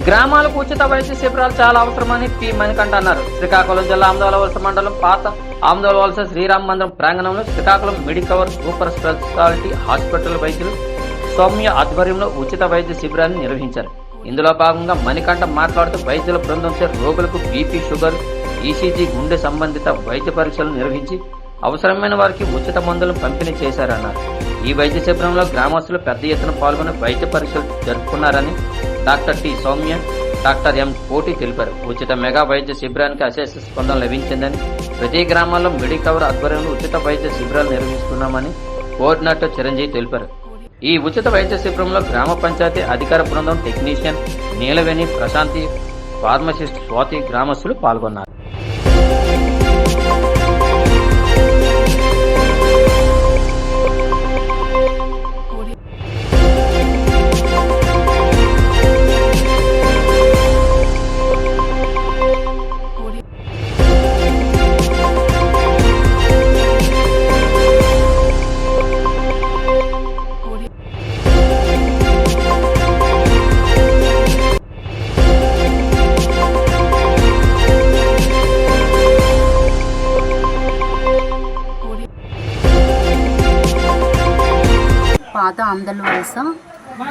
గ్రామాలకు ఉచిత వైద్య శిబిరాలు చాలా అవసరమని పి మణికంఠ అన్నారు. శ్రీకాకుళం జిల్లా ఆమదాలవలస మండలం పాత ఆమదాలవలస శ్రీరామ మందిరం ప్రాంగణంలో Srikakulam Medicover super speciality hospital వైద్యులు సౌమ్య ఆధ్వర్యంలో ఉచిత వైద్య శిబిరాన్ని నిర్వహించారు. ఇందులో భాగంగా మణికంఠ మాట్లాడుతూ వైద్యుల బృందంచే రోగులకు బీపీ, షుగర్, ఈసీజీ, గుండె సంబంధిత వైద్య పరీక్షలు నిర్వహించి అవసరమైన వారికి ఉచిత మందులను పంపిణీ చేశారన్నారు. ఈ వైద్య శిబిరంలో గ్రామస్తులు పెద్ద ఎత్తున పాల్గొని వైద్య పరీక్షలు జరుపుకున్నారని doctor T Soumya, doctor M Koti తెలిపారు. ఉచిత మెగా వైద్య శిబిరానికి అశేష స్పందన లభించిందని, ప్రతి గ్రామాల్లో మెడికవర్ ఆధ్వర్యంలో ఉచిత వైద్య శిబిరాలు నిర్వహిస్తున్నామని కోఆర్డినేటర్ చిరంజీవి తెలిపారు. ఈ ఉచిత వైద్య శిబిరంలో గ్రామ పంచాయతీ అధికార బృందం, టెక్నీషియన్ నీలవేణి, ప్రశాంతి, ఫార్మసిస్ట్ స్వాతి, గ్రామస్తులు పాల్గొన్నారు. పాత ఆమదాలవలస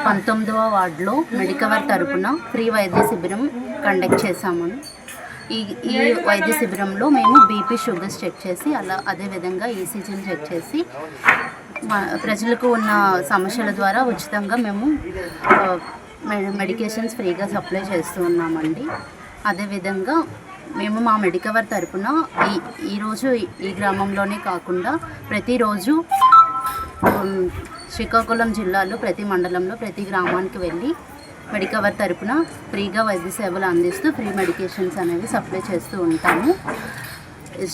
19వ వార్డులో మెడికవర్ తరపున ఫ్రీ వైద్య శిబిరం కండక్ట్ చేశాము. ఈ వైద్య శిబిరంలో మేము బీపీ, షుగర్స్ చెక్ చేసి అదేవిధంగా ఈసీజీని చెక్ చేసి ప్రజలకు ఉన్న సమస్యల ద్వారా ఉచితంగా మేము మెడికేషన్స్ ఫ్రీగా సప్లై చేస్తూ ఉన్నామండి. అదేవిధంగా మేము మా మెడికవర్ తరపున ఈరోజు ఈ గ్రామంలోనే కాకుండా ప్రతిరోజు శ్రీకాకుళం జిల్లాలో ప్రతి మండలంలో ప్రతి గ్రామానికి వెళ్ళి మెడికవర్ తరపున ఫ్రీగా వైద్య సేవలు అందిస్తూ ఫ్రీ మెడికేషన్స్ అనేవి సప్లై చేస్తూ ఉంటాము.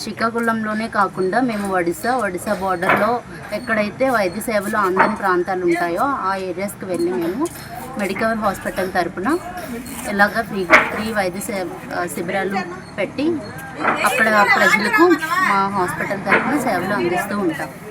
శ్రీకాకుళంలోనే కాకుండా మేము ఒడిశా బార్డర్లో ఎక్కడైతే వైద్య సేవలు అందని ప్రాంతాలు ఉంటాయో ఆ ఏరియాస్కి వెళ్ళి మేము మెడికవర్ హాస్పిటల్ తరపున ఇలాగ ఫ్రీ వైద్య శిబిరాలు పెట్టి అక్కడ ప్రజలకు మా హాస్పిటల్ తరపున సేవలు అందిస్తూ ఉంటాం.